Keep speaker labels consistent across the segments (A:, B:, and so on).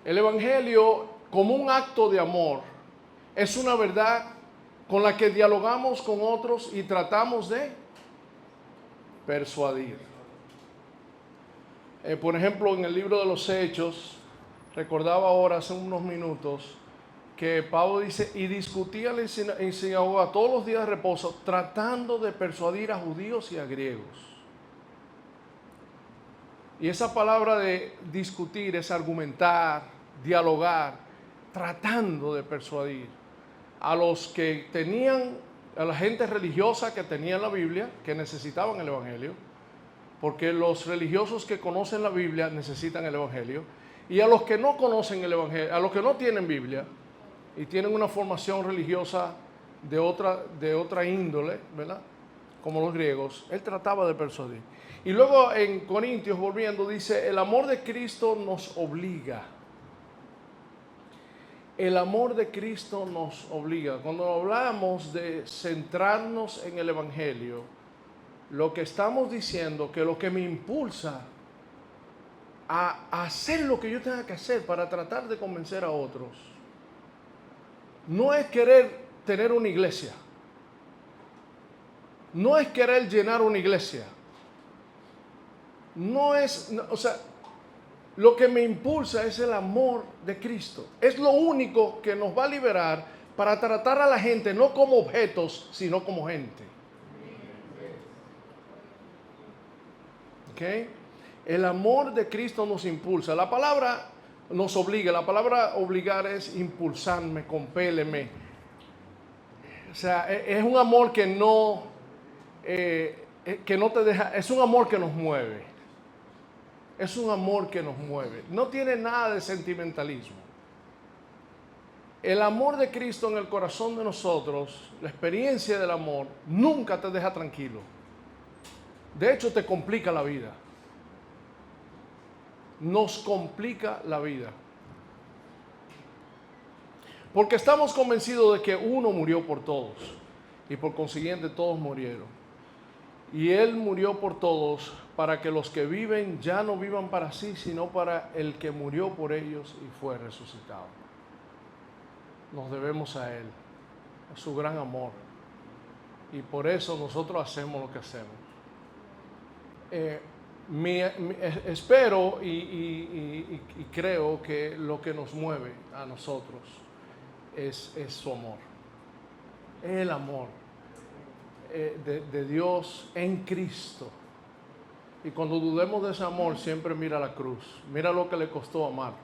A: El Evangelio, como un acto de amor, es una verdad con la que dialogamos con otros y tratamos de persuadir. Por ejemplo, en el libro de los Hechos, recordaba ahora hace unos minutos, que Pablo dice, y discutía en sinagoga todos los días de reposo, tratando de persuadir a judíos y a griegos. Y esa palabra de discutir es argumentar, dialogar, tratando de persuadir a los que tenían, a la gente religiosa que tenía la Biblia, que necesitaban el Evangelio, porque los religiosos que conocen la Biblia necesitan el Evangelio, y a los que no conocen el Evangelio, a los que no tienen Biblia y tienen una formación religiosa de otra índole, ¿verdad? Como los griegos, él trataba de persuadir. Y luego en Corintios, volviendo, dice, el amor de Cristo nos obliga. El amor de Cristo nos obliga. Cuando hablamos de centrarnos en el Evangelio, lo que estamos diciendo, que lo que me impulsa a hacer lo que yo tenga que hacer para tratar de convencer a otros, no es querer tener una iglesia, no es querer llenar una iglesia, lo que me impulsa es el amor de Cristo. Es lo único que nos va a liberar para tratar a la gente no como objetos, sino como gente. ¿Ok? El amor de Cristo nos impulsa. La palabra nos obliga. La palabra obligar es impulsarme, compéleme. O sea, es un amor que no te deja, es un amor que nos mueve. Es un amor que nos mueve. No tiene nada de sentimentalismo. El amor de Cristo en el corazón de nosotros, la experiencia del amor, nunca te deja tranquilo. De hecho, te complica la vida. Nos complica la vida. Porque estamos convencidos de que uno murió por todos y por consiguiente todos murieron. Y Él murió por todos para que los que viven ya no vivan para sí, sino para el que murió por ellos y fue resucitado. Nos debemos a Él, a su gran amor. Y por eso nosotros hacemos lo que hacemos. Espero y creo que lo que nos mueve a nosotros es su amor. El amor de Dios en Cristo. Y cuando dudemos de ese amor, siempre mira la cruz. Mira lo que le costó amarte.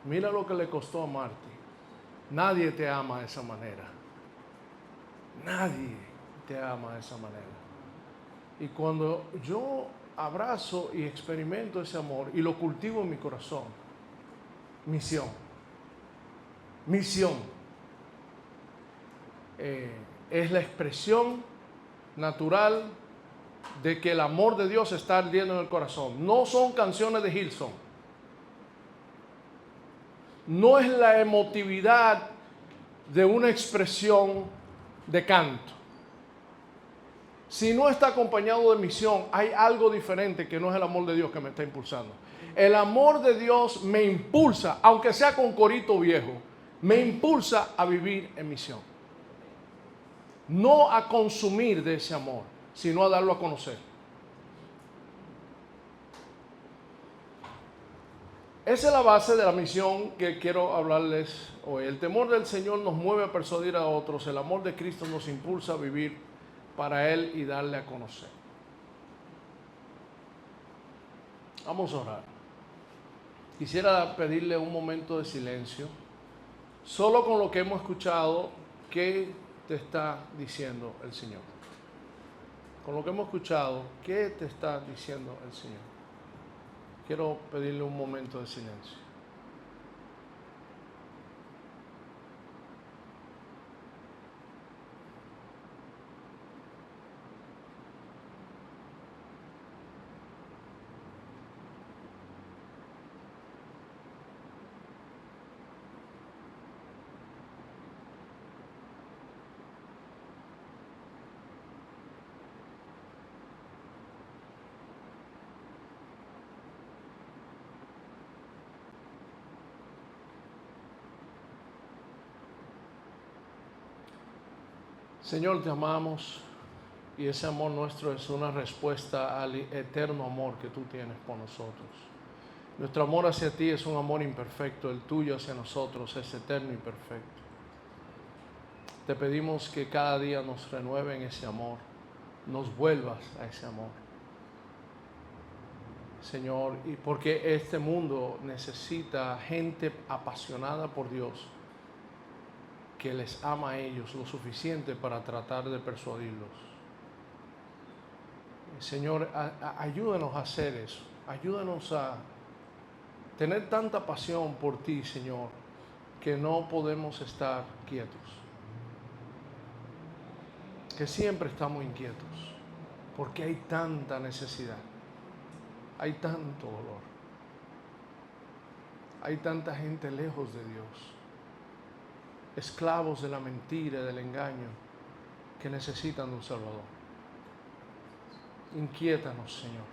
A: Mira lo que le costó amarte. Nadie te ama de esa manera. Nadie te ama de esa manera. Y cuando yo abrazo y experimento ese amor y lo cultivo en mi corazón, misión. Es la expresión natural de que el amor de Dios está ardiendo en el corazón. No son canciones de Hillsong. No es la emotividad de una expresión de canto. Si no está acompañado de misión, hay algo diferente que no es el amor de Dios que me está impulsando. El amor de Dios me impulsa, aunque sea con corito viejo, me impulsa a vivir en misión. No a consumir de ese amor, sino a darlo a conocer. Esa es la base de la misión que quiero hablarles hoy. El temor del Señor nos mueve a persuadir a otros. El amor de Cristo nos impulsa a vivir para Él y darle a conocer. Vamos a orar. Quisiera pedirle un momento de silencio. Solo con lo que hemos escuchado, ¿qué te está diciendo el Señor? Con lo que hemos escuchado, ¿qué te está diciendo el Señor? Quiero pedirle un momento de silencio. Señor, te amamos y ese amor nuestro es una respuesta al eterno amor que tú tienes por nosotros. Nuestro amor hacia ti es un amor imperfecto, el tuyo hacia nosotros es eterno y perfecto. Te pedimos que cada día nos renueven ese amor, nos vuelvas a ese amor. Señor, y porque este mundo necesita gente apasionada por Dios, que les ama a ellos lo suficiente para tratar de persuadirlos. Señor, ayúdanos a hacer eso, ayúdanos a tener tanta pasión por ti, Señor, que no podemos estar quietos, que siempre estamos inquietos, porque hay tanta necesidad, hay tanto dolor, hay tanta gente lejos de Dios, esclavos de la mentira y del engaño, que necesitan de un Salvador. Inquiétanos, Señor,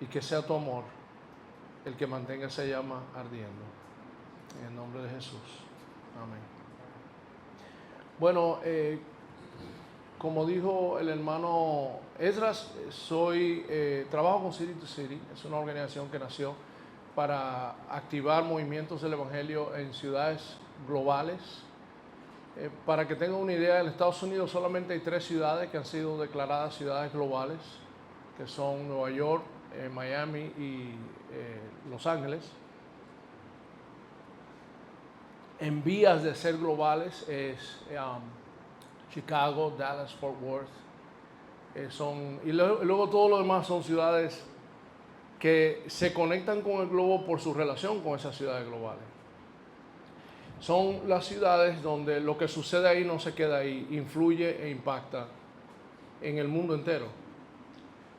A: y que sea tu amor el que mantenga esa llama ardiendo. En el nombre de Jesús. Amén. Bueno, como dijo el hermano Esdras, trabajo con City to City. Es una organización que nació para activar movimientos del Evangelio en ciudades globales. Para que tengan una idea, en Estados Unidos solamente hay 3 ciudades que han sido declaradas ciudades globales, que son Nueva York, Miami y Los Ángeles. En vías de ser globales es Chicago, Dallas, Fort Worth. Y luego todo lo demás son ciudades que se conectan con el globo por su relación con esas ciudades globales. Son las ciudades donde lo que sucede ahí no se queda ahí, influye e impacta en el mundo entero.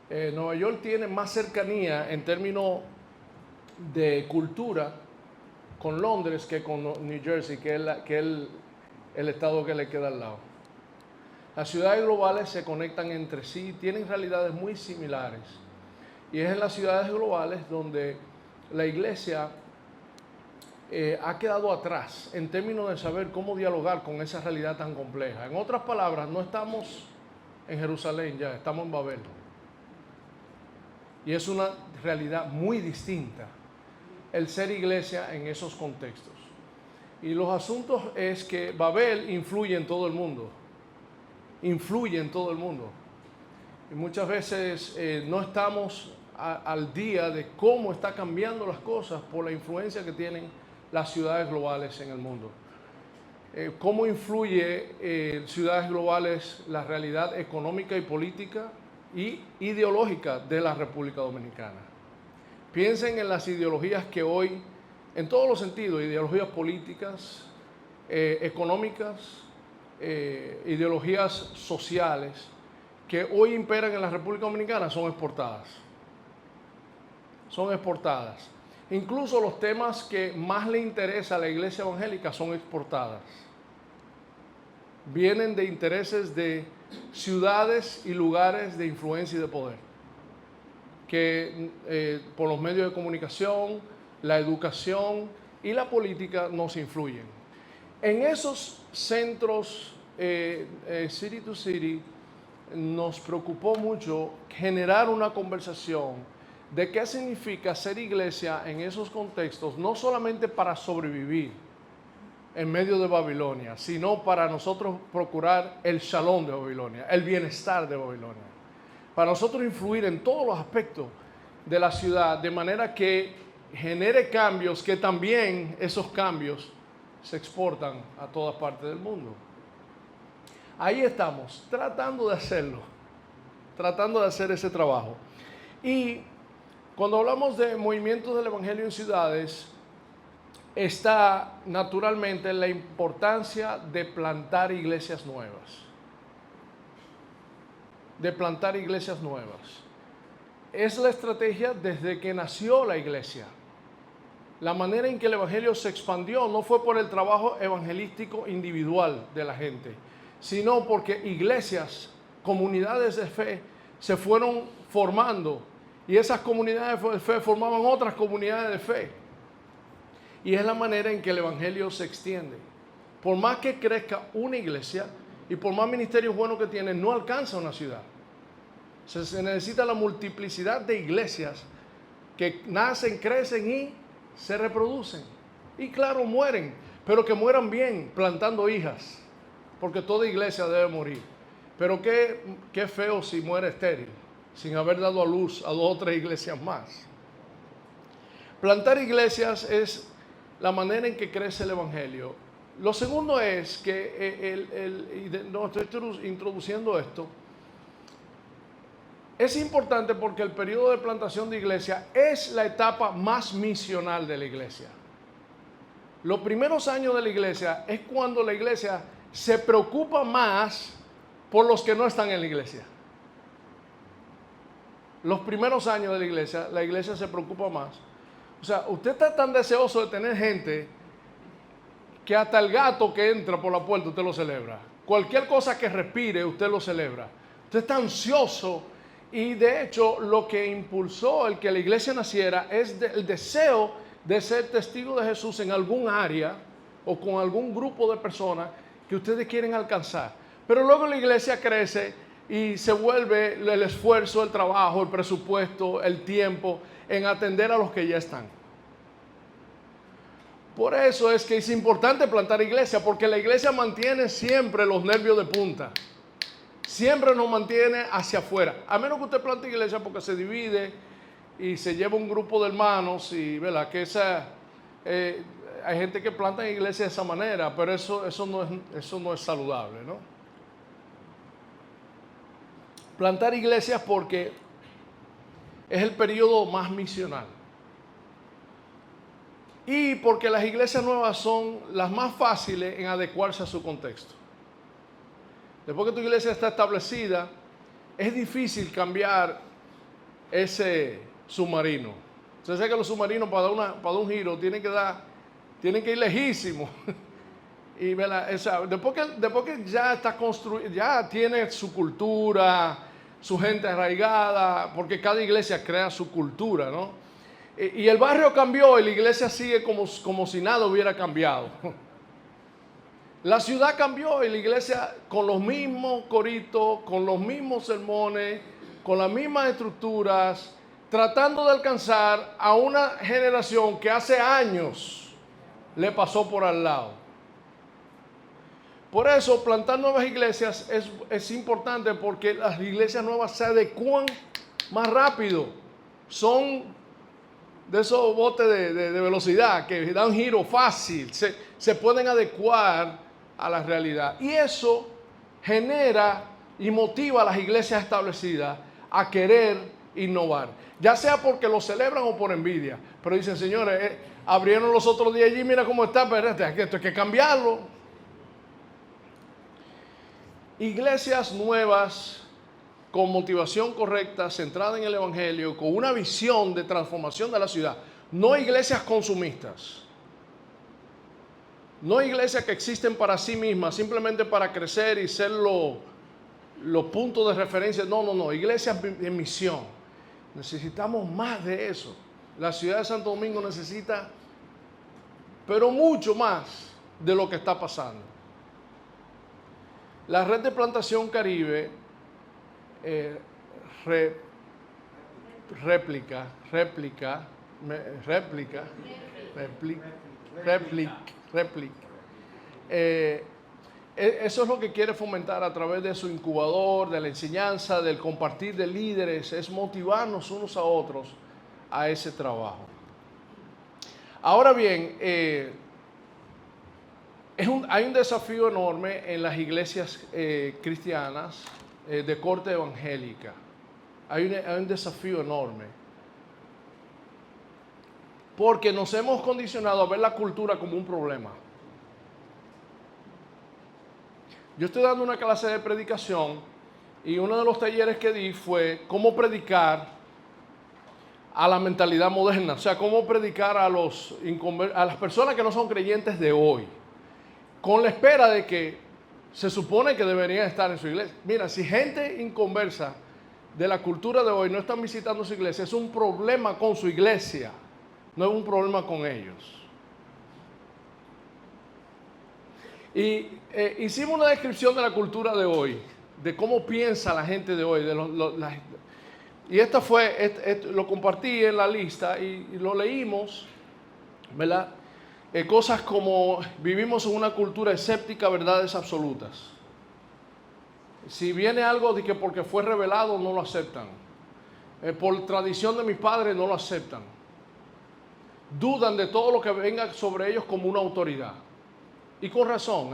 A: Nueva York tiene más cercanía en términos de cultura con Londres que con New Jersey, que es el estado que le queda al lado. Las ciudades globales se conectan entre sí, tienen realidades muy similares. Y es en las ciudades globales donde la iglesia ha quedado atrás en términos de saber cómo dialogar con esa realidad tan compleja. En otras palabras, no estamos en Jerusalén ya, estamos en Babel. Y es una realidad muy distinta el ser iglesia en esos contextos. Y los asuntos es que Babel influye en todo el mundo. Influye en todo el mundo. Y muchas veces no estamos al día de cómo está cambiando las cosas por la influencia que tienen las ciudades globales en el mundo. ¿Cómo influye ciudades globales la realidad económica y política y ideológica de la República Dominicana? Piensen en las ideologías que hoy, en todos los sentidos, ideologías políticas, económicas, ideologías sociales, que hoy imperan en la República Dominicana, son exportadas. Son exportadas. Incluso los temas que más le interesa a la iglesia evangélica son exportadas. Vienen de intereses de ciudades y lugares de influencia y de poder, que por los medios de comunicación, la educación y la política nos influyen. En esos centros, City to City, nos preocupó mucho generar una conversación de qué significa ser iglesia en esos contextos, no solamente para sobrevivir en medio de Babilonia, sino para nosotros procurar el shalom de Babilonia, el bienestar de Babilonia, para nosotros influir en todos los aspectos de la ciudad, de manera que genere cambios, que también esos cambios se exportan a todas partes del mundo. Ahí estamos, tratando de hacerlo, tratando de hacer ese trabajo. Y cuando hablamos de movimientos del Evangelio en ciudades, está naturalmente la importancia de plantar iglesias nuevas. De plantar iglesias nuevas. Es la estrategia desde que nació la iglesia. La manera en que el Evangelio se expandió no fue por el trabajo evangelístico individual de la gente, sino porque iglesias, comunidades de fe, se fueron formando. Y esas comunidades de fe formaban otras comunidades de fe. Y es la manera en que el Evangelio se extiende. Por más que crezca una iglesia, y por más ministerios buenos que tiene, no alcanza una ciudad. Se necesita la multiplicidad de iglesias que nacen, crecen y se reproducen. Y claro, mueren, pero que mueran bien, plantando hijas, porque toda iglesia debe morir. Pero qué feo si muere estéril, sin haber dado a luz a 2 o 3 iglesias más. Plantar iglesias es la manera en que crece el evangelio. Lo segundo es que, no estoy introduciendo esto, es importante porque el periodo de plantación de iglesia es la etapa más misional de la iglesia. Los primeros años de la iglesia es cuando la iglesia se preocupa más por los que no están en la iglesia. Los primeros años de la iglesia se preocupa más. O sea, usted está tan deseoso de tener gente que hasta el gato que entra por la puerta usted lo celebra. Cualquier cosa que respire usted lo celebra. Usted está ansioso y de hecho lo que impulsó el que la iglesia naciera es el deseo de ser testigo de Jesús en algún área o con algún grupo de personas que ustedes quieren alcanzar. Pero luego la iglesia crece y se vuelve el esfuerzo, el trabajo, el presupuesto, el tiempo en atender a los que ya están. Por eso es que es importante plantar iglesia, porque la iglesia mantiene siempre los nervios de punta. Siempre nos mantiene hacia afuera. A menos que usted plante iglesia porque se divide y se lleva un grupo de hermanos y, ¿verdad? Que hay gente que planta iglesia de esa manera, pero eso no es saludable, ¿no? Plantar iglesias porque es el periodo más misional. Y porque las iglesias nuevas son las más fáciles en adecuarse a su contexto. Después que tu iglesia está establecida, es difícil cambiar ese submarino. Usted sabe que los submarinos para dar un giro tienen que ir lejísimos. Y después que ya está construido, ya tiene su cultura, su gente arraigada, porque cada iglesia crea su cultura, ¿no? Y el barrio cambió y la iglesia sigue como si nada hubiera cambiado. La ciudad cambió y la iglesia con los mismos coritos, con los mismos sermones, con las mismas estructuras, tratando de alcanzar a una generación que hace años le pasó por al lado. Por eso plantar nuevas iglesias es importante porque las iglesias nuevas se adecuan más rápido. Son de esos botes de velocidad que dan giro fácil, se pueden adecuar a la realidad. Y eso genera y motiva a las iglesias establecidas a querer innovar. Ya sea porque lo celebran o por envidia. Pero dicen, señores, abrieron los otros días allí, mira cómo está, pero esto hay que cambiarlo. Iglesias nuevas con motivación correcta, centrada en el evangelio, con una visión de transformación de la ciudad. No iglesias consumistas. No iglesias que existen para sí mismas, simplemente para crecer y ser los puntos de referencia. No. Iglesias en misión. Necesitamos más de eso. La ciudad de Santo Domingo necesita, pero mucho más de lo que está pasando. La red de plantación Caribe réplica. Eso es lo que quiere fomentar a través de su incubador, de la enseñanza, del compartir de líderes, es motivarnos unos a otros a ese trabajo. Ahora bien, hay un desafío enorme en las iglesias cristianas de corte evangélica. Hay un desafío enorme. Porque nos hemos condicionado a ver la cultura como un problema. Yo estoy dando una clase de predicación y uno de los talleres que di fue cómo predicar a la mentalidad moderna. O sea, cómo predicar a las personas que no son creyentes de hoy. Con la espera de que se supone que deberían estar en su iglesia. Mira, si gente inconversa de la cultura de hoy no están visitando su iglesia, es un problema con su iglesia, no es un problema con ellos. Y hicimos una descripción de la cultura de hoy, de cómo piensa la gente de hoy. Y esta fue, lo compartí en la lista y lo leímos, ¿verdad? Cosas como vivimos en una cultura escéptica, verdades absolutas. Si viene algo de que porque fue revelado no lo aceptan. Por tradición de mis padres no lo aceptan. Dudan de todo lo que venga sobre ellos como una autoridad. Y con razón,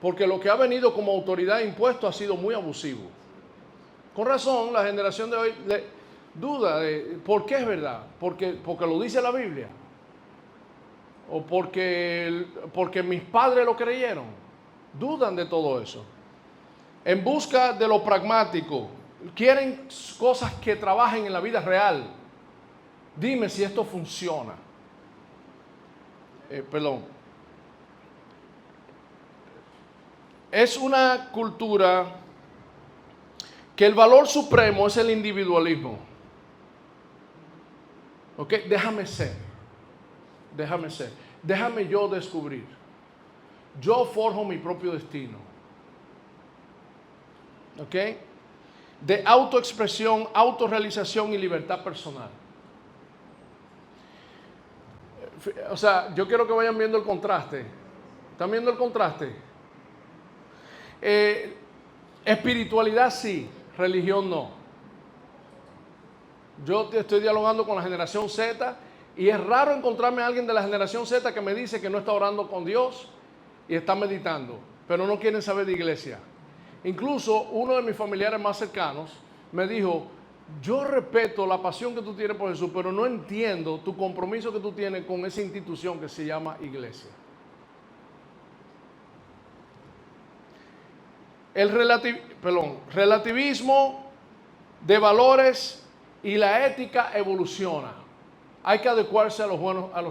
A: porque lo que ha venido como autoridad impuesto ha sido muy abusivo. Con razón, la generación de hoy duda de por qué es verdad. Porque lo dice la Biblia. O porque mis padres lo creyeron. Dudan de todo eso. En busca de lo pragmático. Quieren cosas que trabajen en la vida real. Dime si esto funciona. Es una cultura que el valor supremo es el individualismo. ¿Ok? Déjame ser. Déjame yo descubrir. Yo forjo mi propio destino. ¿Ok? De autoexpresión, autorrealización y libertad personal. O sea, yo quiero que vayan viendo el contraste. ¿Están viendo el contraste? Espiritualidad sí, religión no. Yo estoy dialogando con la generación Z y es raro encontrarme a alguien de la generación Z que me dice que no está orando con Dios y está meditando, pero no quieren saber de iglesia. Incluso uno de mis familiares más cercanos me dijo, yo respeto la pasión que tú tienes por Jesús, pero no entiendo tu compromiso que tú tienes con esa institución que se llama iglesia. El relativismo de valores y la ética evoluciona. Hay que adecuarse a los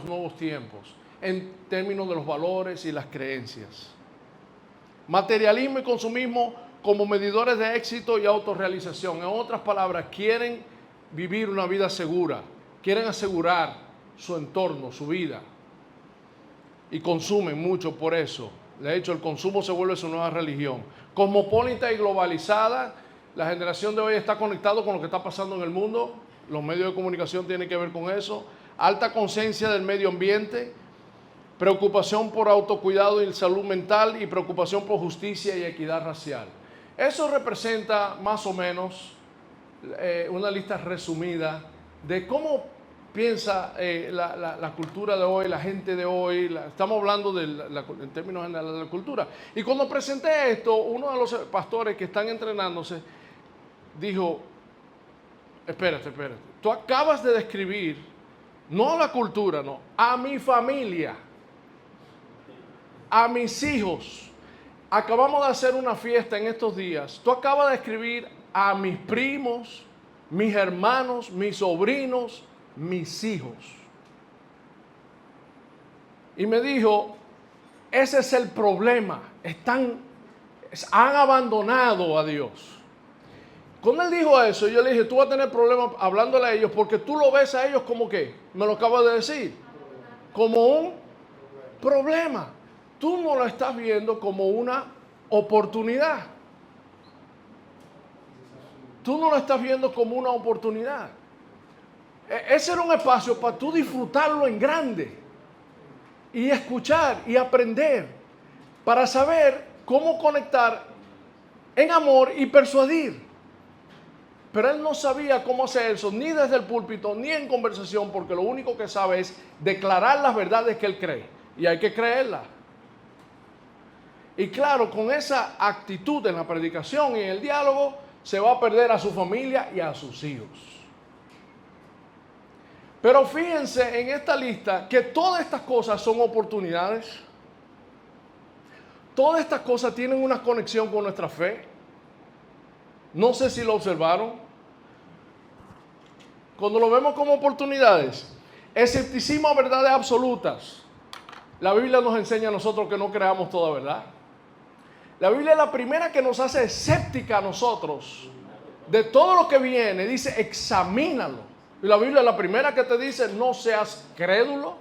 A: nuevos tiempos en términos de los valores y las creencias. Materialismo y consumismo como medidores de éxito y autorrealización. En otras palabras, quieren vivir una vida segura, quieren asegurar su entorno, su vida. Y consumen mucho por eso. De hecho, el consumo se vuelve su nueva religión. Cosmopolita y globalizada, la generación de hoy está conectada con lo que está pasando en el mundo. Los medios de comunicación tienen que ver con eso. Alta conciencia del medio ambiente, preocupación por autocuidado y salud mental y preocupación por justicia y equidad racial. Eso representa más o menos una lista resumida de cómo piensa la cultura de hoy, la gente de hoy. Estamos hablando en términos generales de la cultura. Y cuando presenté esto, uno de los pastores que están entrenándose dijo, espérate, tú acabas de describir, no a la cultura, no, a mi familia, a mis hijos. Acabamos de hacer una fiesta en estos días. Tú acabas de describir a mis primos, mis hermanos, mis sobrinos, mis hijos. Y me dijo, ese es el problema. Han abandonado a Dios. Cuando él dijo eso, yo le dije, tú vas a tener problemas hablándole a ellos porque tú lo ves a ellos como ¿qué? Me lo acabas de decir. Como un problema. Tú no lo estás viendo como una oportunidad. Tú no lo estás viendo como una oportunidad. Ese era un espacio para tú disfrutarlo en grande y escuchar y aprender para saber cómo conectar en amor y persuadir. Pero él no sabía cómo hacer eso, ni desde el púlpito, ni en conversación, porque lo único que sabe es declarar las verdades que él cree. Y hay que creerlas. Y claro, con esa actitud en la predicación y en el diálogo, se va a perder a su familia y a sus hijos. Pero fíjense en esta lista que todas estas cosas son oportunidades. Todas estas cosas tienen una conexión con nuestra fe. No sé si lo observaron. Cuando lo vemos como oportunidades, escepticismo a verdades absolutas. La Biblia nos enseña a nosotros que no creamos toda verdad. La Biblia es la primera que nos hace escéptica a nosotros de todo lo que viene. Dice, examínalo. Y la Biblia es la primera que te dice, no seas crédulo.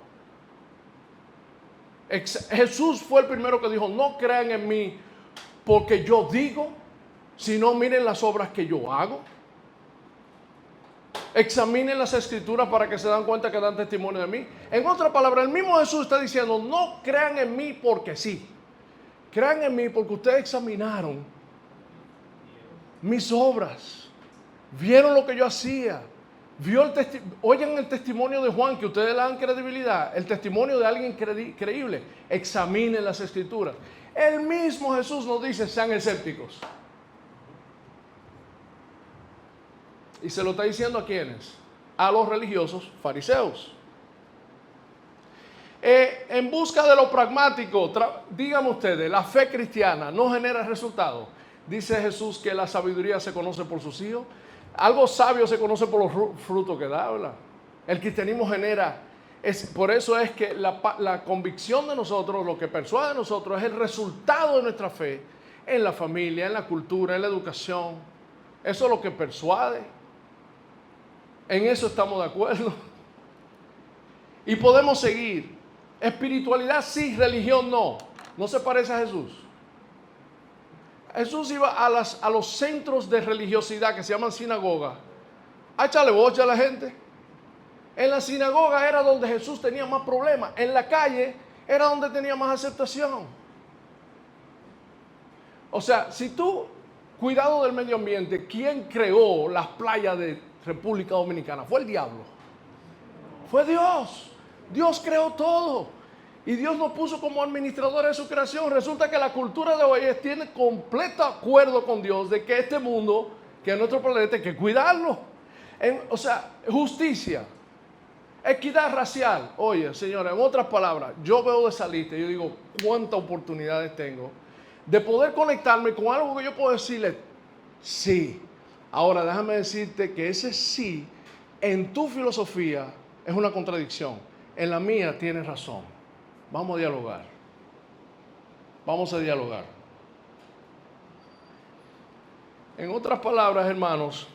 A: Jesús fue el primero que dijo, no crean en mí porque yo digo, sino miren las obras que yo hago. Examinen las escrituras para que se dan cuenta que dan testimonio de mí. En otras palabras, el mismo Jesús está diciendo, no crean en mí porque sí. Crean en mí porque ustedes examinaron mis obras. Vieron lo que yo hacía. Oigan el testimonio de Juan, que ustedes le dan credibilidad. El testimonio de alguien creíble. Examinen las escrituras. El mismo Jesús nos dice, sean escépticos. Y se lo está diciendo a quiénes? A los religiosos fariseos. En busca de lo pragmático, díganme ustedes, la fe cristiana no genera resultados. Dice Jesús que la sabiduría se conoce por sus hijos. Algo sabio se conoce por los frutos que da, ¿verdad? El cristianismo genera, por eso es que la convicción de nosotros, lo que persuade a nosotros, es el resultado de nuestra fe en la familia, en la cultura, en la educación. Eso es lo que persuade. En eso estamos de acuerdo. Y podemos seguir. Espiritualidad sí, religión no. No se parece a Jesús. Jesús iba a los centros de religiosidad que se llaman sinagoga a echarle boche a la gente. En la sinagoga era donde Jesús tenía más problemas. En la calle era donde tenía más aceptación. O sea, si tú, cuidado del medio ambiente, ¿quién creó las playas de República Dominicana? Fue el diablo. Fue Dios. Dios creó todo. Y Dios nos puso como administradores de su creación. Resulta que la cultura de hoy tiene completo acuerdo con Dios de que este mundo, que es nuestro planeta, hay que cuidarlo. O sea, justicia, equidad racial. Oye, señora, en otras palabras, yo veo de esa lista y yo digo, ¿cuántas oportunidades tengo de poder conectarme con algo que yo puedo decirle sí? Ahora, déjame decirte que ese sí, en tu filosofía, es una contradicción. En la mía tienes razón. Vamos a dialogar. Vamos a dialogar. En otras palabras, hermanos,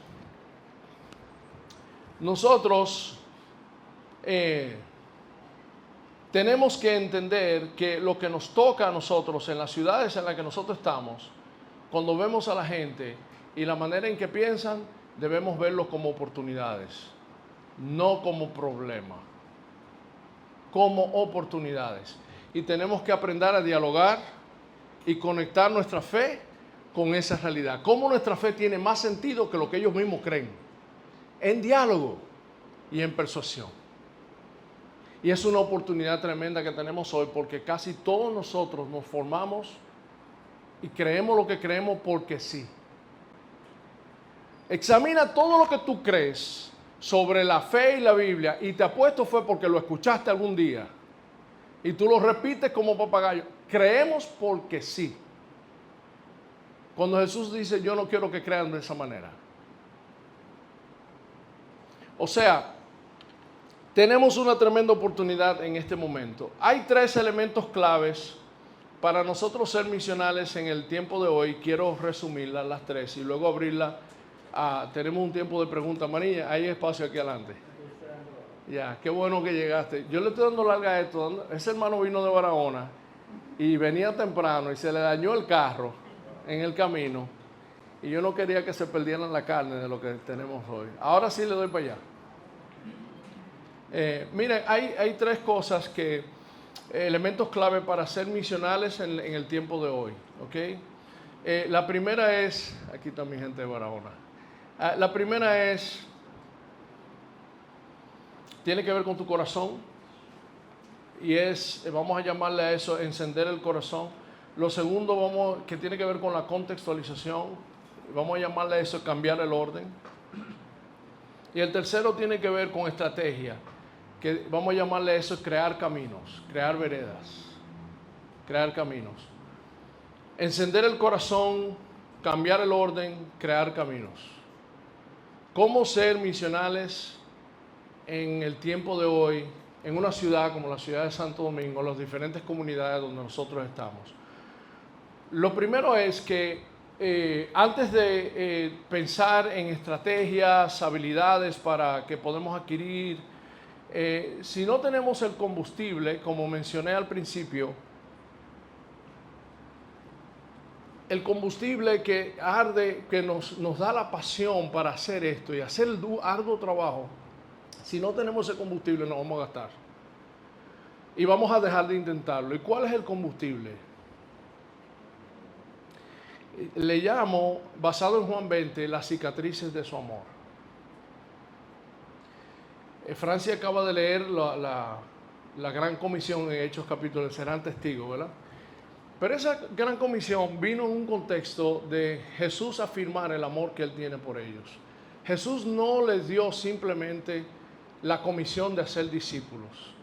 A: nosotros tenemos que entender que lo que nos toca a nosotros en las ciudades en las que nosotros estamos, cuando vemos a la gente y la manera en que piensan, debemos verlo como oportunidades, no como problemas. Como oportunidades. Y tenemos que aprender a dialogar y conectar nuestra fe con esa realidad. Cómo nuestra fe tiene más sentido que lo que ellos mismos creen. En diálogo y en persuasión. Y es una oportunidad tremenda que tenemos hoy porque casi todos nosotros nos formamos y creemos lo que creemos porque sí. Examina todo lo que tú crees sobre la fe y la Biblia, y te apuesto fue porque lo escuchaste algún día y tú lo repites como papagayo. Creemos porque sí. Cuando Jesús dice, yo no quiero que crean de esa manera. O sea, tenemos una tremenda oportunidad en este momento. Hay 3 elementos claves para nosotros ser misionales en el tiempo de hoy. Quiero resumirlas las 3 y luego abrirlas. Tenemos un tiempo de preguntas. Manilla, hay espacio aquí adelante. Ya, qué bueno que llegaste. Yo le estoy dando larga a esto. Ese hermano vino de Barahona y venía temprano y se le dañó el carro en el camino. Y yo no quería que se perdieran la carne de lo que tenemos hoy. Ahora sí le doy para allá. Miren, hay 3 cosas elementos clave para ser misionales en el tiempo de hoy. ¿Okay? La primera es, aquí está mi gente de Barahona. La primera tiene que ver con tu corazón y vamos a llamarle a eso, encender el corazón. Lo segundo, que tiene que ver con la contextualización, vamos a llamarle a eso, cambiar el orden. Y el tercero tiene que ver con estrategia, que vamos a llamarle a eso, crear caminos, crear veredas, crear caminos. Encender el corazón, cambiar el orden, crear caminos. ¿Cómo ser misionales en el tiempo de hoy, en una ciudad como la ciudad de Santo Domingo, las diferentes comunidades donde nosotros estamos? Lo primero es que antes de pensar en estrategias, habilidades para que podamos adquirir Si no tenemos el combustible, como mencioné al principio, el combustible que arde, que nos da la pasión para hacer esto y hacer el arduo trabajo, si no tenemos ese combustible nos vamos a gastar. Y vamos a dejar de intentarlo. ¿Y cuál es el combustible? Le llamo, basado en Juan 20, las cicatrices de su amor. Francia acaba de leer la Gran Comisión en Hechos capítulo, serán testigos, ¿verdad? Pero esa Gran Comisión vino en un contexto de Jesús afirmar el amor que Él tiene por ellos. Jesús no les dio simplemente la comisión de hacer discípulos.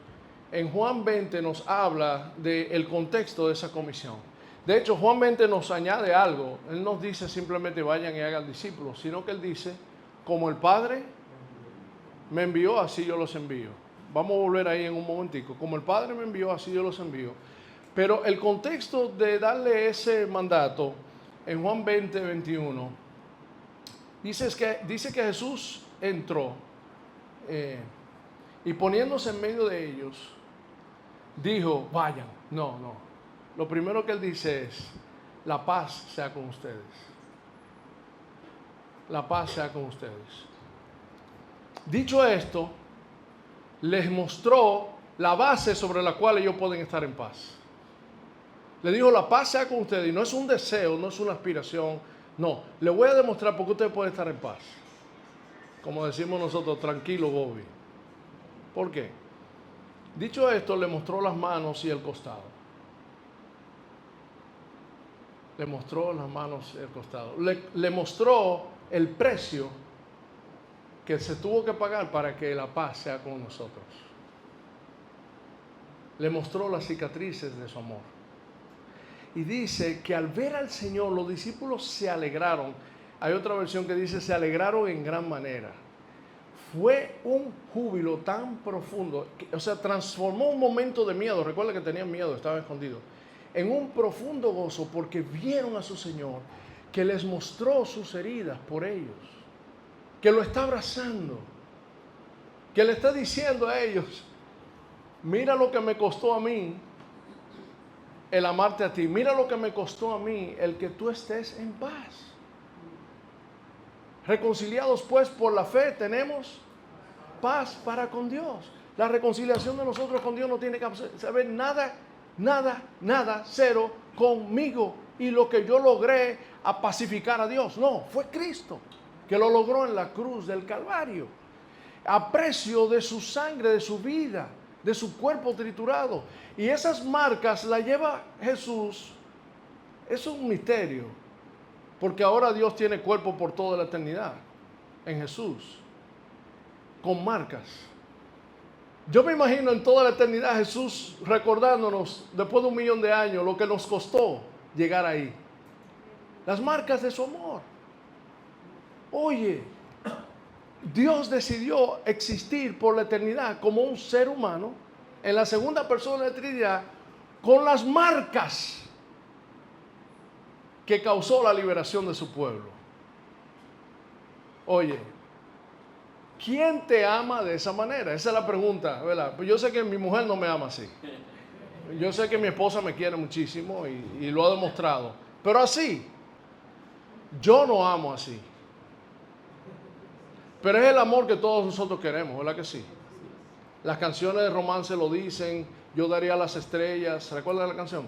A: En Juan 20 nos habla del contexto de esa comisión. De hecho, Juan 20 nos añade algo. Él nos dice simplemente vayan y hagan discípulos, sino que Él dice, como el Padre me envió, así yo los envío. Vamos a volver ahí en un momentico. Como el Padre me envió, así yo los envío. Pero el contexto de darle ese mandato en Juan 20, 21, dice que Jesús entró y poniéndose en medio de ellos, dijo, vayan. No. Lo primero que Él dice es, la paz sea con ustedes. La paz sea con ustedes. Dicho esto, les mostró la base sobre la cual ellos pueden estar en paz. Le dijo, la paz sea con ustedes. Y no es un deseo, no es una aspiración. No, le voy a demostrar por qué ustedes pueden estar en paz. Como decimos nosotros, tranquilo, Bobby. ¿Por qué? Dicho esto, le mostró las manos y el costado. Le mostró las manos y el costado. Le mostró el precio que se tuvo que pagar para que la paz sea con nosotros. Le mostró las cicatrices de su amor. Y dice que al ver al Señor, los discípulos se alegraron. Hay otra versión que dice, se alegraron en gran manera. Fue un júbilo tan profundo, transformó un momento de miedo, recuerda que tenían miedo, estaban escondidos, en un profundo gozo porque vieron a su Señor, que les mostró sus heridas por ellos, que lo está abrazando, que le está diciendo a ellos, mira lo que me costó a mí el amarte a ti, mira lo que me costó a mí el que tú estés en paz. Reconciliados pues por la fe tenemos paz para con Dios. La reconciliación de nosotros con Dios no tiene que saber nada, cero conmigo y lo que yo logré a pacificar a Dios. No, fue Cristo que lo logró en la cruz del Calvario, a precio de su sangre, de su vida, de su cuerpo triturado. Y esas marcas las lleva Jesús. Es un misterio, porque ahora Dios tiene cuerpo por toda la eternidad en Jesús, con marcas. Yo me imagino en toda la eternidad Jesús recordándonos después de 1.000.000 de años lo que nos costó llegar ahí. Las marcas de su amor. Oye, Dios decidió existir por la eternidad como un ser humano en la segunda persona de la Trinidad con las marcas que causó la liberación de su pueblo. Oye, ¿quién te ama de esa manera? Esa es la pregunta, ¿verdad? Pues yo sé que mi mujer no me ama así. Yo sé que mi esposa me quiere muchísimo y lo ha demostrado. Pero así, yo no amo así. Pero es el amor que todos nosotros queremos, ¿verdad que sí? Las canciones de romance lo dicen, yo daría las estrellas, ¿recuerdan la canción?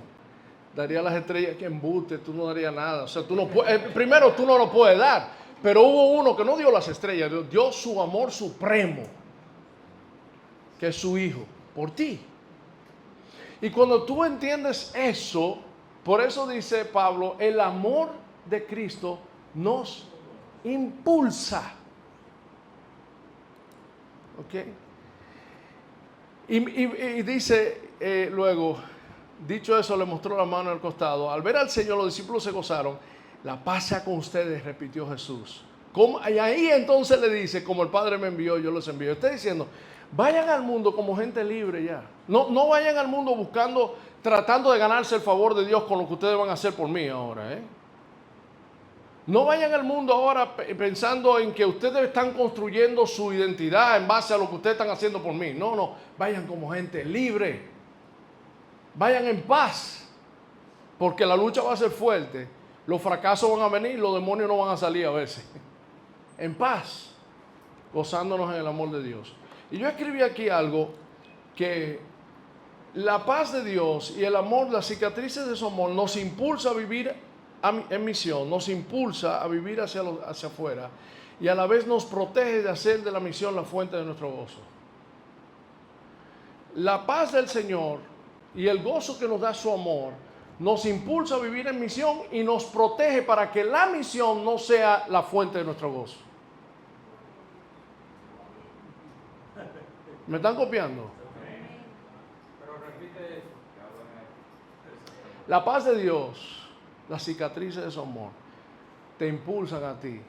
A: Daría las estrellas, que embuste, tú no darías nada. O sea, tú no puedes, primero tú no lo puedes dar, pero hubo uno que no dio las estrellas, dio su amor supremo, que es su hijo, por ti. Y cuando tú entiendes eso, por eso dice Pablo, el amor de Cristo nos impulsa. ¿Ok? Y dice luego, dicho eso, le mostró la mano al costado. Al ver al Señor, los discípulos se gozaron. La paz sea con ustedes, repitió Jesús. Y ahí entonces le dice, como el Padre me envió, yo los envío. Está diciendo, vayan al mundo como gente libre ya. No vayan al mundo tratando de ganarse el favor de Dios con lo que ustedes van a hacer por mí ahora. No vayan al mundo ahora pensando en que ustedes están construyendo su identidad en base a lo que ustedes están haciendo por mí. No, no, vayan como gente libre. Vayan en paz, porque la lucha va a ser fuerte. Los fracasos van a venir, los demonios no van a salir a veces. En paz, gozándonos en el amor de Dios. Y yo escribí aquí algo que la paz de Dios y el amor, las cicatrices de su amor nos impulsa a vivir en misión, nos impulsa a vivir hacia afuera y a la vez nos protege de hacer de la misión la fuente de nuestro gozo. La paz del Señor y el gozo que nos da su amor nos impulsa a vivir en misión y nos protege para que la misión no sea la fuente de nuestro gozo. ¿Me están copiando?
B: Pero repite eso.
A: La paz de Dios, las cicatrices de su amor, te impulsan a ti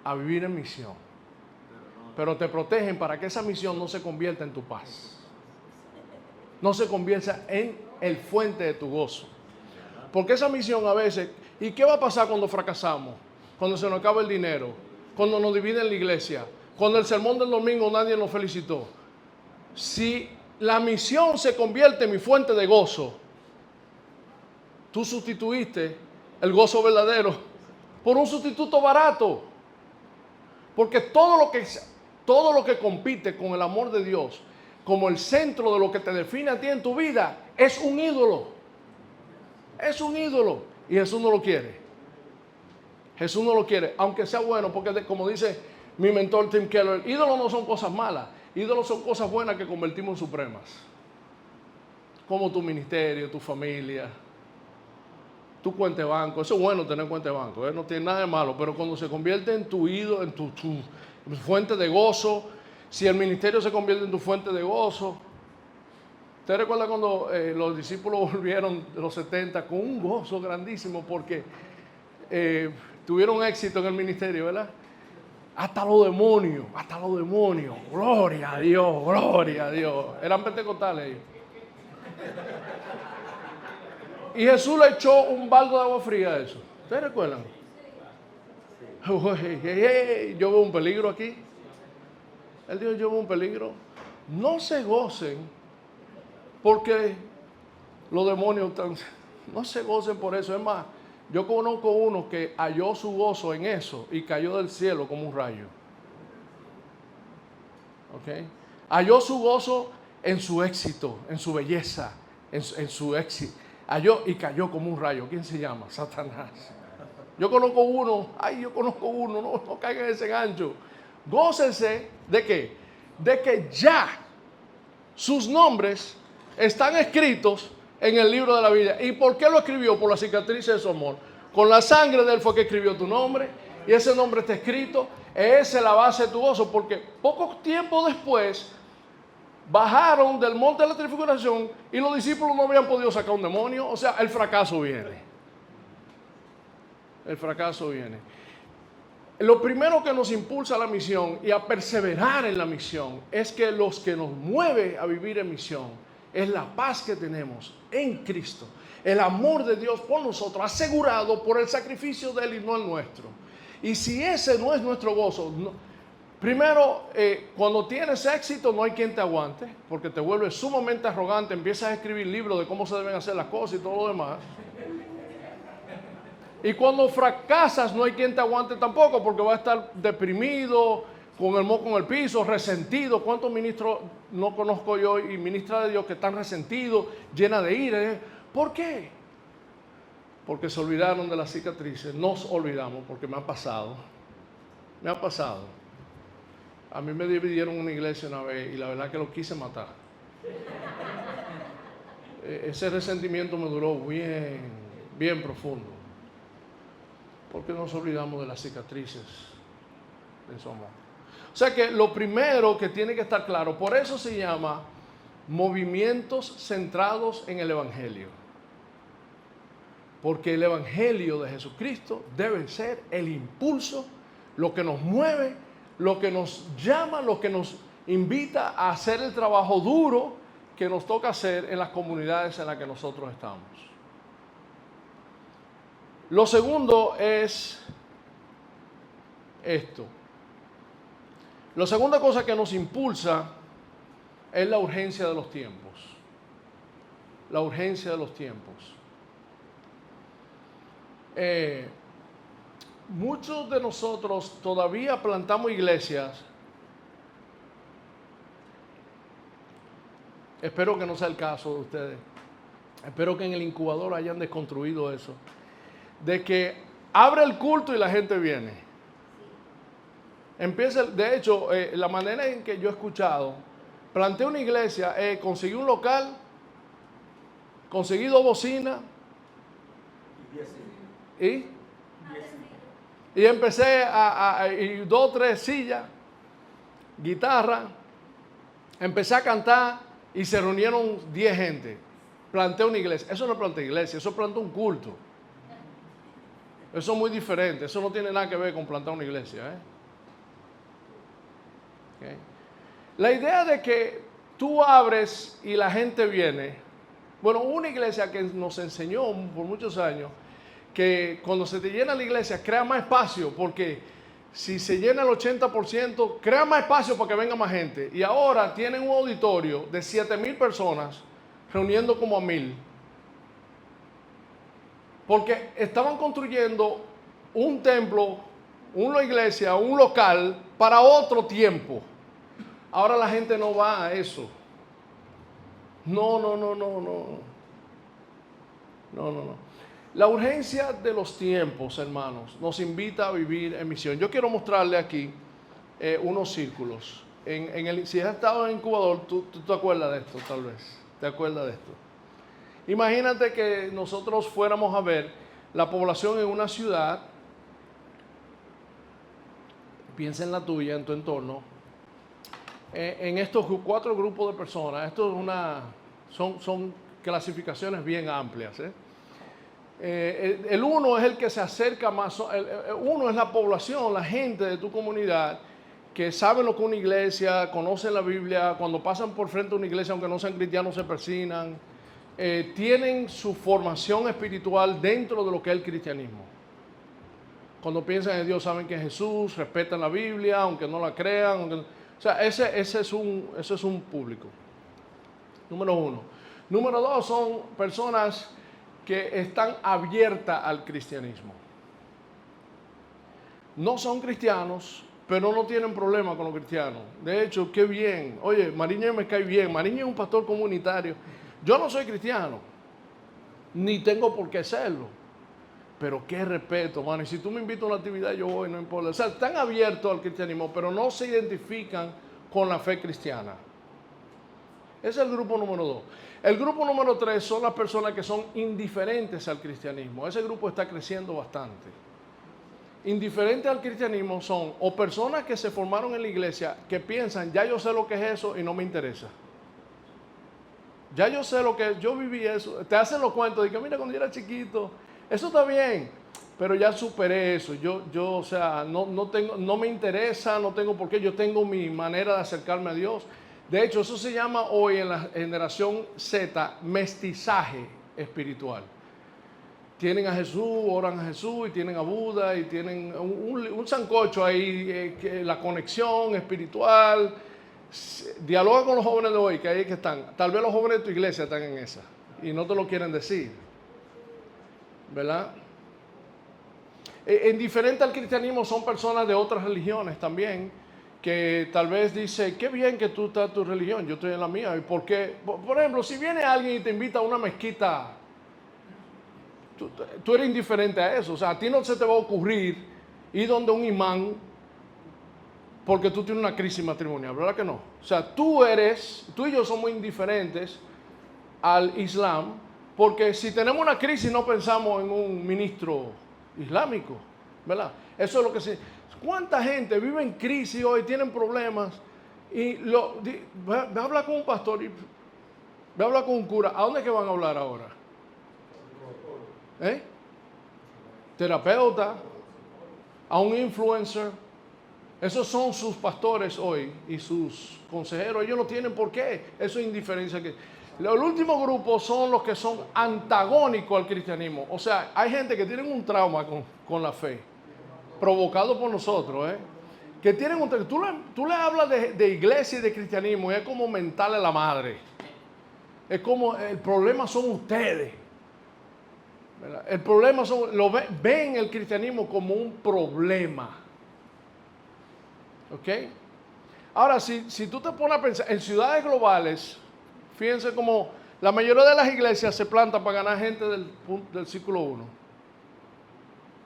A: a vivir en misión, pero te protegen para que esa misión no se convierta en tu paz, no se convierta en el fuente de tu gozo. Porque esa misión a veces, ¿y qué va a pasar cuando fracasamos? Cuando se nos acaba el dinero, cuando nos dividen la iglesia, cuando el sermón del domingo nadie nos felicitó. Si la misión se convierte en mi fuente de gozo, tú sustituiste el gozo verdadero por un sustituto barato. Porque todo lo que compite con el amor de Dios como el centro de lo que te define a ti en tu vida es un ídolo. Es un ídolo. Y Jesús no lo quiere. Jesús no lo quiere, aunque sea bueno, porque como dice mi mentor Tim Keller, ídolos no son cosas malas. Ídolos son cosas buenas que convertimos en supremas. Como tu ministerio, tu familia, tu cuenta de banco. Eso es bueno tener cuenta de banco, no tiene nada de malo. Pero cuando se convierte en tu ídolo, en tu fuente de gozo, si el ministerio se convierte en tu fuente de gozo. ¿Usted recuerda cuando los discípulos volvieron de los 70 con un gozo grandísimo porque tuvieron éxito en el ministerio, ¿verdad? Hasta los demonios, gloria a Dios. Eran pentecostales ellos. Y Jesús le echó un balde de agua fría a eso. ¿Ustedes recuerdan? Yo veo un peligro aquí. Él dijo, yo veo un peligro. No se gocen porque los demonios están... No se gocen por eso. Es más, yo conozco uno que halló su gozo en eso y cayó del cielo como un rayo. ¿Ok? Halló su gozo en su éxito, en su belleza, en su éxito. Halló y cayó como un rayo. ¿Quién se llama? Satanás. Yo conozco uno, no caigan en ese gancho. Gócense de qué? De que ya sus nombres están escritos en el libro de la vida. ¿Y por qué lo escribió? Por la cicatrices de su amor. Con la sangre de él fue que escribió tu nombre y ese nombre está escrito. Esa es la base de tu gozo, porque poco tiempo después bajaron del monte de la transfiguración y los discípulos no habían podido sacar un demonio. O sea, el fracaso viene. El fracaso viene. Lo primero que nos impulsa a la misión y a perseverar en la misión es que los que nos mueve a vivir en misión es la paz que tenemos en Cristo, el amor de Dios por nosotros, asegurado por el sacrificio de Él y no el nuestro. Y si ese no es nuestro gozo, primero, cuando tienes éxito no hay quien te aguante, porque te vuelves sumamente arrogante, empiezas a escribir libros de cómo se deben hacer las cosas y todo lo demás. Y cuando fracasas no hay quien te aguante tampoco, porque vas a estar deprimido, con el moco en el piso, resentido. ¿Cuántos ministros no conozco yo y ministras de Dios que están resentidos, llenas de ira? ¿Por qué? Porque se olvidaron de las cicatrices. Nos olvidamos, porque me ha pasado. Me ha pasado. A mí me dividieron una iglesia una vez y la verdad que lo quise matar. Ese resentimiento me duró bien profundo. Porque nos olvidamos de las cicatrices de su amor. O sea que lo primero que tiene que estar claro, por eso se llama movimientos centrados en el Evangelio. Porque el Evangelio de Jesucristo debe ser el impulso, lo que nos mueve, lo que nos llama, lo que nos invita a hacer el trabajo duro que nos toca hacer en las comunidades en las que nosotros estamos. Lo segundo es esto. La segunda cosa que nos impulsa es la urgencia de los tiempos. La urgencia de los tiempos. Muchos de nosotros todavía plantamos iglesias. Espero que no sea el caso de ustedes. Espero que en el incubador hayan desconstruido eso. De que abre el culto y la gente viene. Empieza, de hecho, la manera en que yo he escuchado, planteé una iglesia, conseguí un local, conseguí 2 bocinas y empecé y 2 o 3 sillas, guitarra, empecé a cantar y se reunieron 10 gente. Planté una iglesia. Eso no planté iglesia, eso planté un culto. Eso es muy diferente, eso no tiene nada que ver con plantar una iglesia. Okay. La idea de que tú abres y la gente viene. Bueno, una iglesia que nos enseñó por muchos años que cuando se te llena la iglesia, crea más espacio, porque si se llena el 80%, crea más espacio para que venga más gente. Y ahora tienen un auditorio de 7,000 personas, reuniendo como a 1,000. Porque estaban construyendo un templo, una iglesia, un local para otro tiempo. Ahora la gente no va a eso. No. La urgencia de los tiempos, hermanos, nos invita a vivir en misión. Yo quiero mostrarle aquí unos círculos. Si has estado en incubador, tú te acuerdas de esto, tal vez. ¿Te acuerdas de esto? Imagínate que nosotros fuéramos a ver la población en una ciudad. Piensa en la tuya, en tu entorno. En estos 4 grupos de personas, esto es son clasificaciones bien amplias. El 1 es el que se acerca más, el 1 es la población, la gente de tu comunidad que saben lo que es una iglesia, conocen la Biblia, cuando pasan por frente a una iglesia, aunque no sean cristianos, se persignan, tienen su formación espiritual dentro de lo que es el cristianismo. Cuando piensan en Dios, saben que es Jesús, respetan la Biblia, aunque no la crean. O sea, ese es un público. Número 1. Número 2 son personas que están abiertas al cristianismo. No son cristianos, pero no tienen problema con los cristianos. De hecho, qué bien. Oye, Mariño me cae bien. Mariño es un pastor comunitario. Yo no soy cristiano, ni tengo por qué serlo. Pero qué respeto, mano. Y si tú me invitas a una actividad, yo voy, no importa. O sea, están abiertos al cristianismo, pero no se identifican con la fe cristiana. Ese es el grupo número 2. El grupo número 3 son las personas que son indiferentes al cristianismo. Ese grupo está creciendo bastante. Indiferentes al cristianismo son o personas que se formaron en la iglesia que piensan, ya yo sé lo que es eso y no me interesa. Ya yo sé lo que es, yo viví eso. Te hacen los cuentos de que mira, cuando yo era chiquito, eso está bien, pero ya superé eso. Yo o sea, no me interesa, no tengo por qué, yo tengo mi manera de acercarme a Dios. De hecho, eso se llama hoy en la generación Z mestizaje espiritual. Tienen a Jesús, oran a Jesús y tienen a Buda y tienen un sancocho ahí, la conexión espiritual. Dialoga con los jóvenes de hoy, que ahí que están. Tal vez los jóvenes de tu iglesia están en esa y no te lo quieren decir, ¿verdad? Indiferente al cristianismo son personas de otras religiones también, que tal vez dice, qué bien que tú estás en tu religión, yo estoy en la mía. ¿Y por qué? Por ejemplo, si viene alguien y te invita a una mezquita, tú eres indiferente a eso. O sea, a ti no se te va a ocurrir ir donde un imán porque tú tienes una crisis matrimonial, ¿verdad que no? O sea, tú y yo somos indiferentes al Islam, porque si tenemos una crisis no pensamos en un ministro islámico, ¿verdad? Eso es lo que se... ¿Cuánta gente vive en crisis hoy, tienen problemas? Y ve a hablar con un pastor, ve a hablar con un cura. ¿A dónde es que van a hablar ahora? Terapeuta, a un influencer. Esos son sus pastores hoy y sus consejeros. Ellos no tienen por qué. Eso es indiferencia. El último grupo son los que son antagónicos al cristianismo. O sea, hay gente que tiene un trauma con la fe. provocado por nosotros, que tienen un... Tú le hablas de iglesia y de cristianismo y es como mentarle la madre. Es como el problema son ustedes. ¿Verdad? El problema son... ven el cristianismo como un problema. ¿Ok? Ahora, si tú te pones a pensar, en ciudades globales, fíjense como la mayoría de las iglesias se plantan para ganar gente del círculo 1.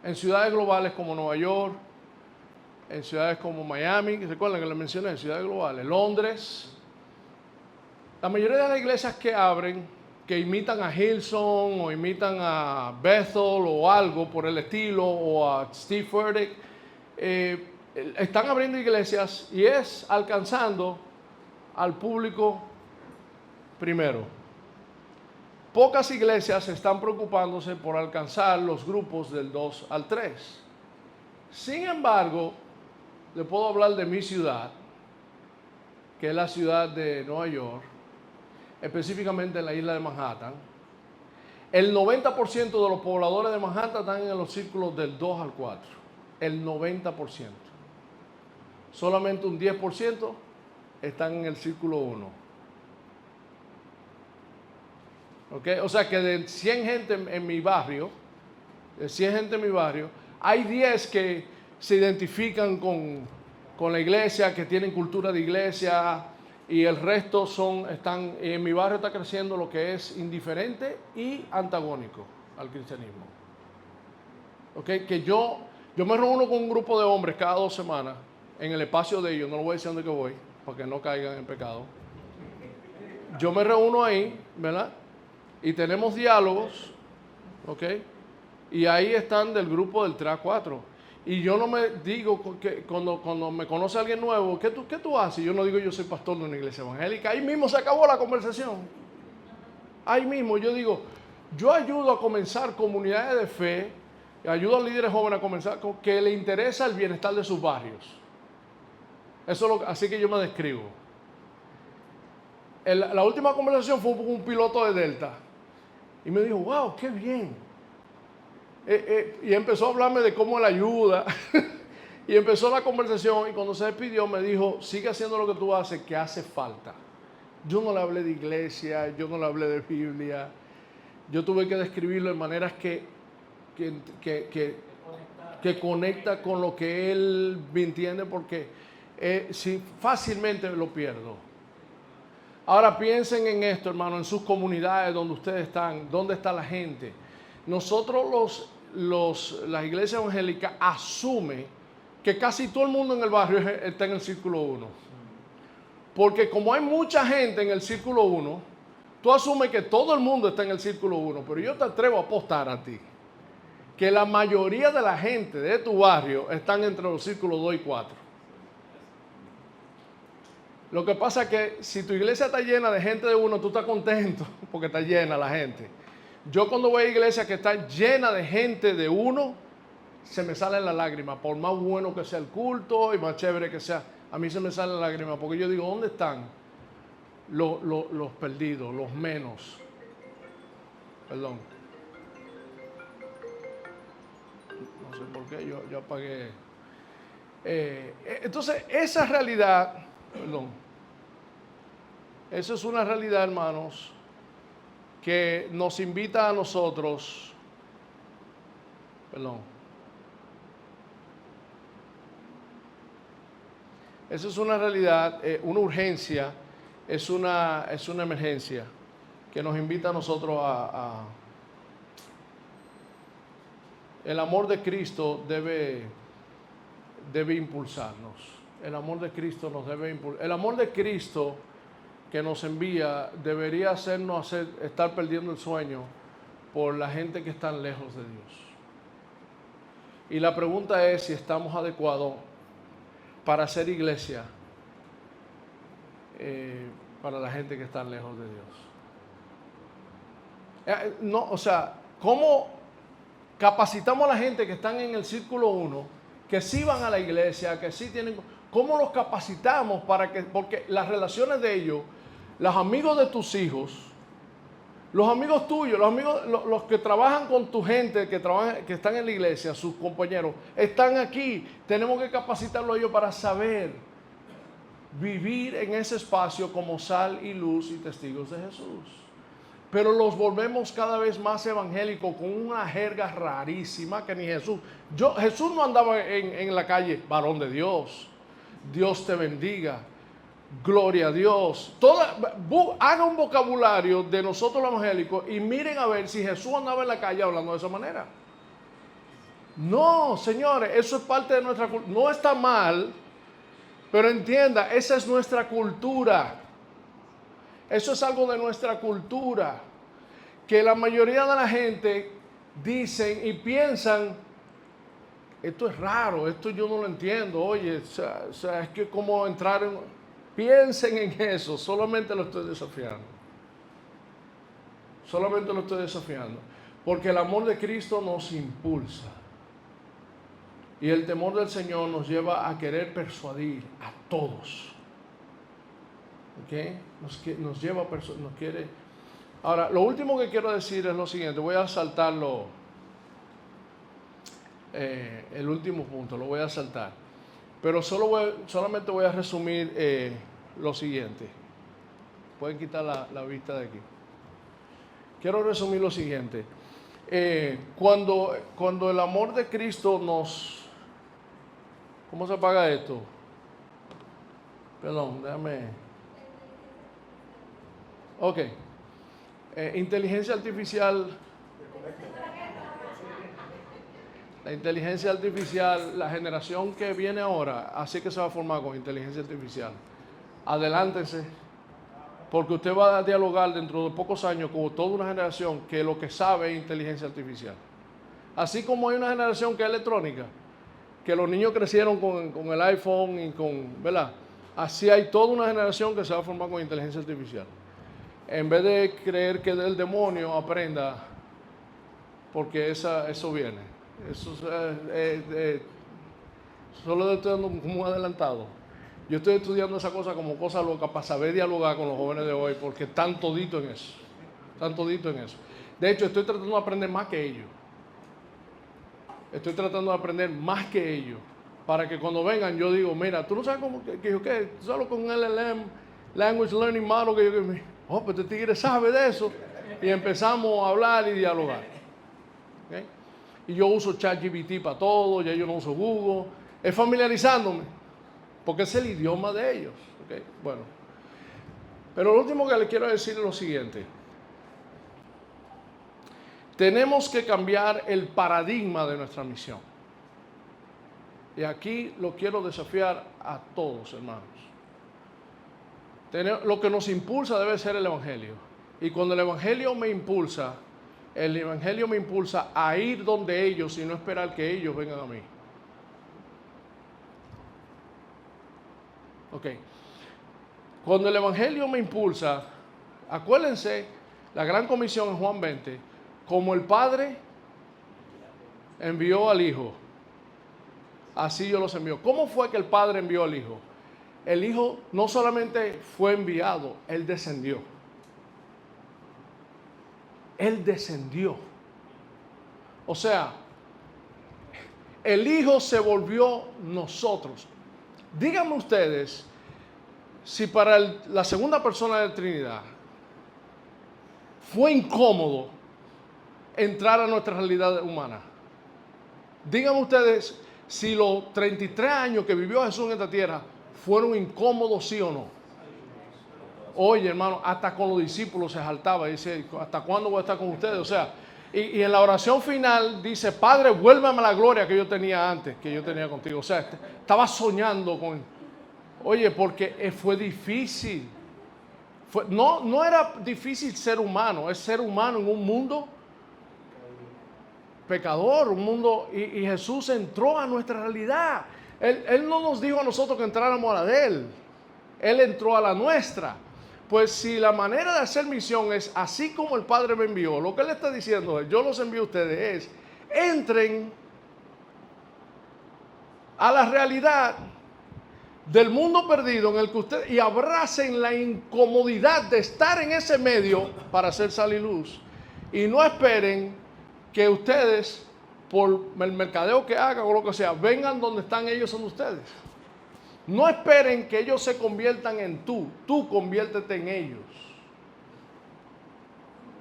A: En ciudades globales como Nueva York, en ciudades como Miami, recuerden que les mencioné, en ciudades globales, Londres. La mayoría de las iglesias que abren, que imitan a Hillsong o imitan a Bethel o algo por el estilo, o a Steve Furtick, están abriendo iglesias y es alcanzando al público primero. Pocas iglesias están preocupándose por alcanzar los grupos del 2 al 3. Sin embargo, le puedo hablar de mi ciudad, que es la ciudad de Nueva York, específicamente en la isla de Manhattan. El 90% de los pobladores de Manhattan están en los círculos del 2 al 4. El 90%. Solamente un 10% están en el círculo 1. ¿Okay? O sea que de 100 gente en mi barrio, hay 10 que se identifican con la iglesia, que tienen cultura de iglesia, y el resto están, en mi barrio está creciendo lo que es indiferente y antagónico al cristianismo. ¿Okay? Que yo me reúno con un grupo de hombres cada 2 semanas en el espacio de ellos, no lo voy a decir dónde que voy, para que no caigan en pecado. Yo me reúno ahí, ¿verdad? Y tenemos diálogos, ¿ok? Y ahí están del grupo del 3 a 4. Y yo no me digo, que cuando me conoce alguien nuevo, ¿qué tú haces? Yo no digo yo soy pastor de una iglesia evangélica. Ahí mismo se acabó la conversación. Ahí mismo yo digo, yo ayudo a comenzar comunidades de fe, ayudo a líderes jóvenes a comenzar que le interesa el bienestar de sus barrios. Así que yo me describo. La última conversación fue un piloto de Delta. Y me dijo, wow, qué bien. Y empezó a hablarme de cómo él ayuda. Y empezó la conversación y cuando se despidió me dijo, sigue haciendo lo que tú haces, que hace falta. Yo no le hablé de iglesia, yo no le hablé de Biblia. Yo tuve que describirlo de maneras que conecta con lo que él me entiende, porque si fácilmente lo pierdo. Ahora piensen en esto, hermano, en sus comunidades donde ustedes están, dónde está la gente. Nosotros las iglesias evangélicas asume que casi todo el mundo en el barrio está en el círculo 1. Porque como hay mucha gente en el círculo 1, tú asumes que todo el mundo está en el círculo 1, pero yo te atrevo a apostar a ti que la mayoría de la gente de tu barrio están entre los círculos 2 y 4. Lo que pasa es que si tu iglesia está llena de gente de 1, tú estás contento porque está llena la gente. Yo cuando voy a iglesias que están llenas de gente de 1, se me salen las lágrimas. Por más bueno que sea el culto y más chévere que sea, a mí se me salen las lágrimas porque yo digo, ¿dónde están los perdidos, los menos? Perdón. No sé por qué, yo apagué. Entonces, esa realidad, esa es una realidad, hermanos, que nos invita a nosotros, esa es una realidad, una urgencia, es una emergencia que nos invita a nosotros el amor de Cristo debe impulsarnos. El amor de Cristo nos debe impulsar. El amor de Cristo que nos envía debería hacernos estar perdiendo el sueño por la gente que está lejos de Dios. Y la pregunta es si estamos adecuados para hacer iglesia para la gente que está lejos de Dios. ¿Cómo capacitamos a la gente que están en el círculo 1, que sí van a la iglesia, que sí tienen... ¿Cómo los capacitamos porque las relaciones de ellos, los amigos de tus hijos, Los amigos tuyos, los amigos, los que trabajan con tu gente, que están en la iglesia, sus compañeros, están aquí. Tenemos que capacitarlos a ellos para saber vivir en ese espacio como sal y luz y testigos de Jesús. Pero los volvemos cada vez más evangélicos con una jerga rarísima que ni Jesús. Jesús no andaba en la calle, varón de Dios, Dios te bendiga, gloria a Dios. Haga un vocabulario de nosotros los evangélicos y miren a ver si Jesús andaba en la calle hablando de esa manera. No, señores, eso es parte de nuestra cultura. No está mal, pero entienda, esa es nuestra cultura. Eso es algo de nuestra cultura, que la mayoría de la gente dicen y piensan, esto es raro, esto yo no lo entiendo, oye, o sea, es que como entrar en... Piensen en eso, solamente lo estoy desafiando. Solamente lo estoy desafiando, porque el amor de Cristo nos impulsa. Y el temor del Señor nos lleva a querer persuadir a todos. ¿Okay? Nos lleva, nos quiere. Ahora, lo último que quiero decir es lo siguiente. Voy a saltarlo. El último punto, lo voy a saltar. Pero solamente voy a resumir lo siguiente. Pueden quitar la vista de aquí. Quiero resumir lo siguiente. Cuando el amor de Cristo nos... ¿Cómo se apaga esto? Perdón, déjame... Ok. Inteligencia artificial. La inteligencia artificial, la generación que viene ahora, así que se va a formar con inteligencia artificial. Adelántense, porque usted va a dialogar dentro de pocos años con toda una generación que lo que sabe es inteligencia artificial. Así como hay una generación que es electrónica, que los niños crecieron con el iPhone y con, ¿verdad? Así hay toda una generación que se va a formar con inteligencia artificial. En vez de creer que del demonio, aprenda, porque eso viene. Eso solo estoy dando como un adelantado. Yo estoy estudiando esa cosa como cosa loca para saber dialogar con los jóvenes de hoy, porque están todito en eso. Están todito en eso. De hecho, estoy tratando de aprender más que ellos. Estoy tratando de aprender más que ellos, para que cuando vengan yo digo, mira, tú no sabes cómo, ¿qué? Tú solo con un LLM, Language Learning Model, pues este tigre sabe de eso. Y empezamos a hablar y dialogar. ¿Okay? Y yo uso ChatGPT para todo, ya yo no uso Google. Es familiarizándome, porque es el idioma de ellos. ¿Okay? Bueno, pero lo último que les quiero decir es lo siguiente. Tenemos que cambiar el paradigma de nuestra misión. Y aquí lo quiero desafiar a todos, hermanos. Lo que nos impulsa debe ser el Evangelio. Y cuando el Evangelio me impulsa a ir donde ellos y no esperar que ellos vengan a mí. Ok. Cuando el Evangelio me impulsa, acuérdense, la gran comisión en Juan 20, como el Padre envió al Hijo, así yo los envío. ¿Cómo fue que el Padre envió al Hijo? El Hijo no solamente fue enviado, Él descendió. Él descendió. O sea, el Hijo se volvió nosotros. Díganme ustedes si para la segunda persona de la Trinidad fue incómodo entrar a nuestra realidad humana. Díganme ustedes si los 33 años que vivió Jesús en esta tierra fueron incómodos, sí o no. Oye, hermano, hasta con los discípulos se saltaba y dice, ¿hasta cuándo voy a estar con ustedes? O sea, y en la oración final dice, Padre, vuélvame a la gloria que yo tenía antes, que yo tenía contigo. O sea, estaba soñando con... Oye, porque fue difícil. No era difícil ser humano, es ser humano en un mundo pecador, un mundo... Y Jesús entró a nuestra realidad. Él no nos dijo a nosotros que entráramos a la de Él. Él entró a la nuestra. Pues si la manera de hacer misión es así como el Padre me envió, lo que Él está diciendo es, yo los envío a ustedes, es, entren a la realidad del mundo perdido en el que ustedes, y abracen la incomodidad de estar en ese medio para hacer sal y luz. Y no esperen que ustedes, por el mercadeo que hagan o lo que sea, vengan donde están ellos, son ustedes. No esperen que ellos se conviertan en tú conviértete en ellos.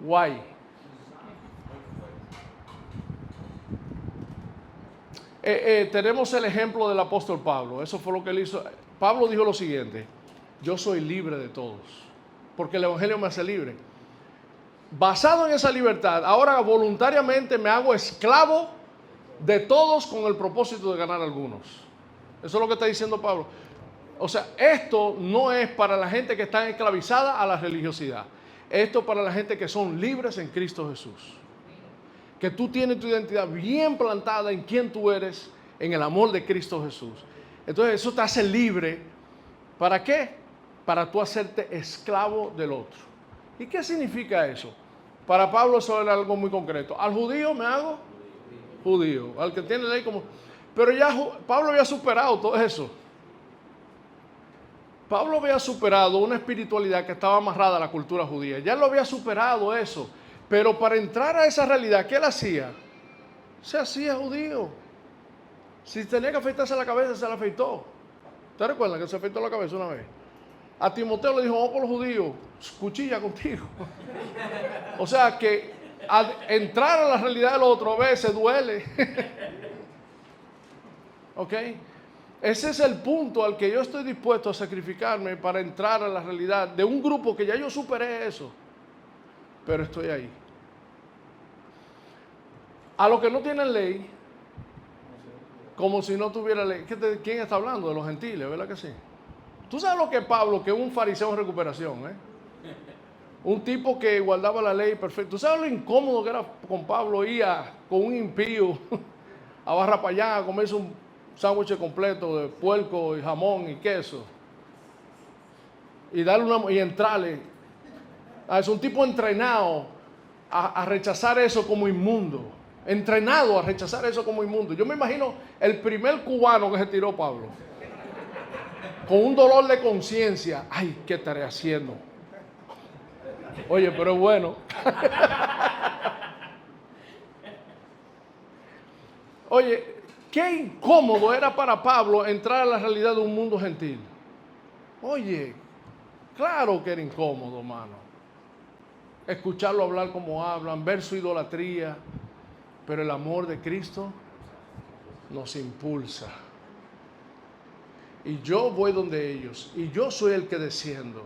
A: Why? Tenemos el ejemplo del apóstol Pablo. Eso fue lo que él hizo. Pablo dijo lo siguiente: yo soy libre de todos, porque el evangelio me hace libre. Basado en esa libertad, ahora voluntariamente me hago esclavo de todos con el propósito de ganar algunos. Eso es lo que está diciendo Pablo. O sea, esto no es para la gente que está esclavizada a la religiosidad. Esto es para la gente que son libres en Cristo Jesús. Que tú tienes tu identidad bien plantada en quién tú eres, en el amor de Cristo Jesús. Entonces eso te hace libre. ¿Para qué? Para tú hacerte esclavo del otro. ¿Y qué significa eso? Para Pablo eso era algo muy concreto. Al judío me hago judío. Al que tiene ley como... Pero ya Pablo había superado todo eso. Pablo había superado una espiritualidad que estaba amarrada a la cultura judía. Ya lo había superado eso. Pero para entrar a esa realidad, ¿qué él hacía? Se hacía judío. Si tenía que afeitarse la cabeza, se la afeitó. ¿Te recuerdan que se afeitó la cabeza una vez? A Timoteo le dijo, vamos por los judíos, cuchilla contigo. O sea que entrar a la realidad del otro a veces duele. ¿Ok? Ese es el punto al que yo estoy dispuesto a sacrificarme para entrar a la realidad de un grupo que ya yo superé eso. Pero estoy ahí. A los que no tienen ley, como si no tuviera ley. ¿Quién está hablando? De los gentiles, ¿verdad que sí? Tú sabes lo que es Pablo, que es un fariseo en recuperación, ¿eh? Un tipo que guardaba la ley perfecta. ¿Tú sabes lo incómodo que era con Pablo ir con un impío a Barrapayán a comerse un sándwich completo de puerco y jamón y queso? Y darle y entrarle. Es un tipo entrenado a rechazar eso como inmundo. Entrenado a rechazar eso como inmundo. Yo me imagino el primer cubano que se tiró Pablo. Con un dolor de conciencia. Ay, ¿qué estaré haciendo? Oye, pero es bueno. Oye, qué incómodo era para Pablo entrar a la realidad de un mundo gentil. Oye, claro que era incómodo, hermano. Escucharlo hablar como hablan, ver su idolatría. Pero el amor de Cristo nos impulsa. Y yo voy donde ellos. Y yo soy el que desciendo.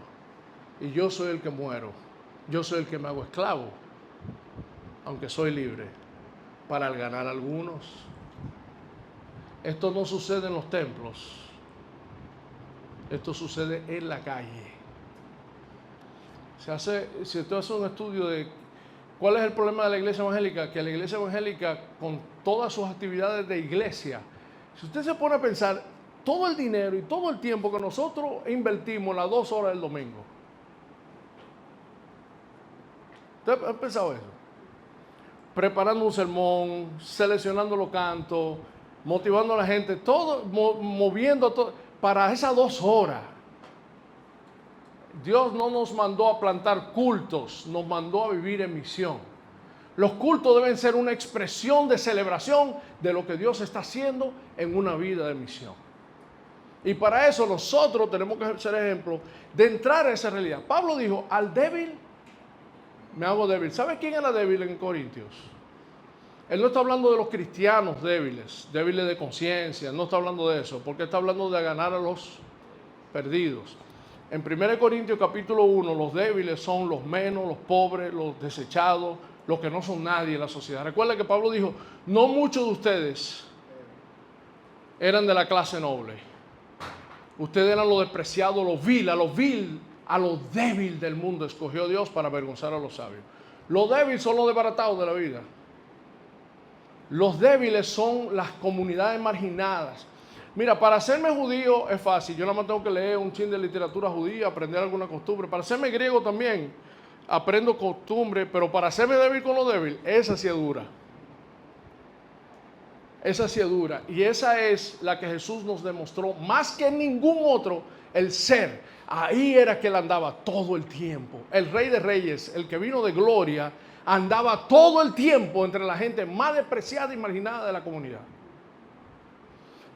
A: Y yo soy el que muero. Yo soy el que me hago esclavo. Aunque soy libre. Para ganar algunos. Esto no sucede en los templos. Esto sucede en la calle. Si usted hace un estudio de cuál es el problema de la iglesia evangélica, que la iglesia evangélica, con todas sus actividades de iglesia, si usted se pone a pensar todo el dinero y todo el tiempo que nosotros invertimos en las 2 horas del domingo. ¿Usted ha pensado eso? Preparando un sermón, seleccionando los cantos, motivando a la gente, todo, moviendo todo, para esas 2 horas. Dios no nos mandó a plantar cultos, nos mandó a vivir en misión. Los cultos deben ser una expresión de celebración de lo que Dios está haciendo en una vida de misión. Y para eso nosotros tenemos que ser ejemplo de entrar a esa realidad. Pablo dijo, al débil me hago débil. ¿Sabe quién era débil en Corintios? Él no está hablando de los cristianos débiles, débiles de conciencia, no está hablando de eso, porque está hablando de ganar a los perdidos. En 1 Corintios capítulo 1, los débiles son los menos, los pobres, los desechados, los que no son nadie en la sociedad. Recuerda que Pablo dijo, no muchos de ustedes eran de la clase noble. Ustedes eran los despreciados, los vil, a los débiles del mundo escogió Dios para avergonzar a los sabios. Los débiles son los desbaratados de la vida. Los débiles son las comunidades marginadas. Mira, para hacerme judío es fácil. Yo nada más tengo que leer un chin de literatura judía, aprender alguna costumbre. Para hacerme griego también aprendo costumbre, pero para hacerme débil con lo débil, esa sí es dura. Esa sí es dura. Y esa es la que Jesús nos demostró más que ningún otro, el ser. Ahí era que él andaba todo el tiempo. El Rey de Reyes, el que vino de gloria, andaba todo el tiempo entre la gente más despreciada y marginada de la comunidad.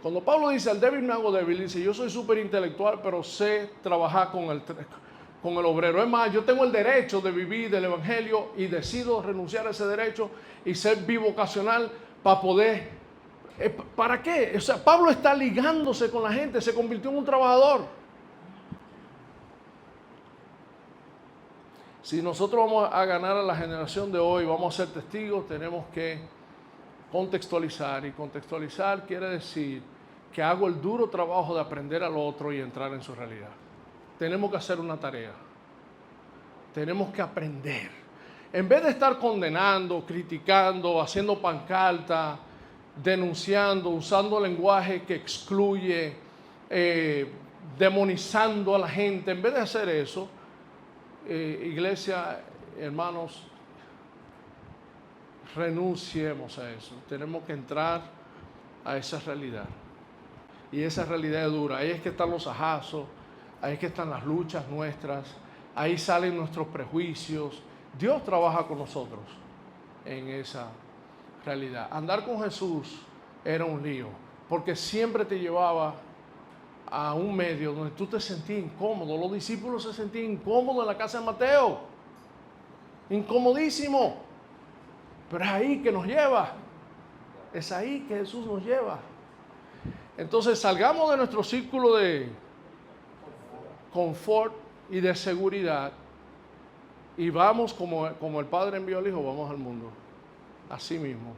A: Cuando Pablo dice, al débil me hago débil, dice, yo soy súper intelectual, pero sé trabajar con el obrero. Es más, yo tengo el derecho de vivir del Evangelio y decido renunciar a ese derecho y ser bivocacional para poder... ¿Para qué? O sea, Pablo está ligándose con la gente, se convirtió en un trabajador. Si nosotros vamos a ganar a la generación de hoy, vamos a ser testigos, tenemos que contextualizar. Y contextualizar quiere decir que hago el duro trabajo de aprender al otro y entrar en su realidad. Tenemos que hacer una tarea. Tenemos que aprender. En vez de estar condenando, criticando, haciendo pancarta, denunciando, usando lenguaje que excluye, demonizando a la gente, en vez de hacer eso, iglesia, hermanos, renunciemos a eso. Tenemos que entrar a esa realidad. Y esa realidad es dura. Ahí es que están los ajazos, ahí es que están las luchas nuestras, ahí salen nuestros prejuicios. Dios trabaja con nosotros en esa realidad. Andar con Jesús era un lío, porque siempre te llevaba a un medio donde tú te sentías incómodo. Los discípulos se sentían incómodos en la casa de Mateo. Incomodísimo. Pero es ahí que nos lleva. Es ahí que Jesús nos lleva. Entonces salgamos de nuestro círculo de confort y de seguridad y vamos como el Padre envió al Hijo, vamos al mundo. Así mismo.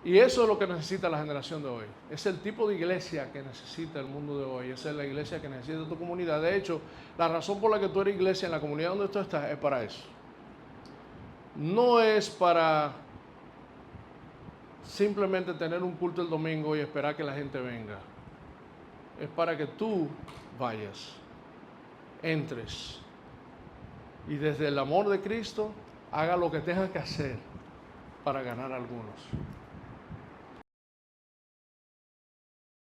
A: Y eso es lo que necesita la generación de hoy. Es el tipo de iglesia que necesita el mundo de hoy. Esa es la iglesia que necesita tu comunidad. De hecho, la razón por la que tú eres iglesia en la comunidad donde tú estás es para eso. No es para simplemente tener un culto el domingo y esperar que la gente venga. Es para que tú vayas, entres y desde el amor de Cristo haga lo que tengas que hacer para ganar a algunos.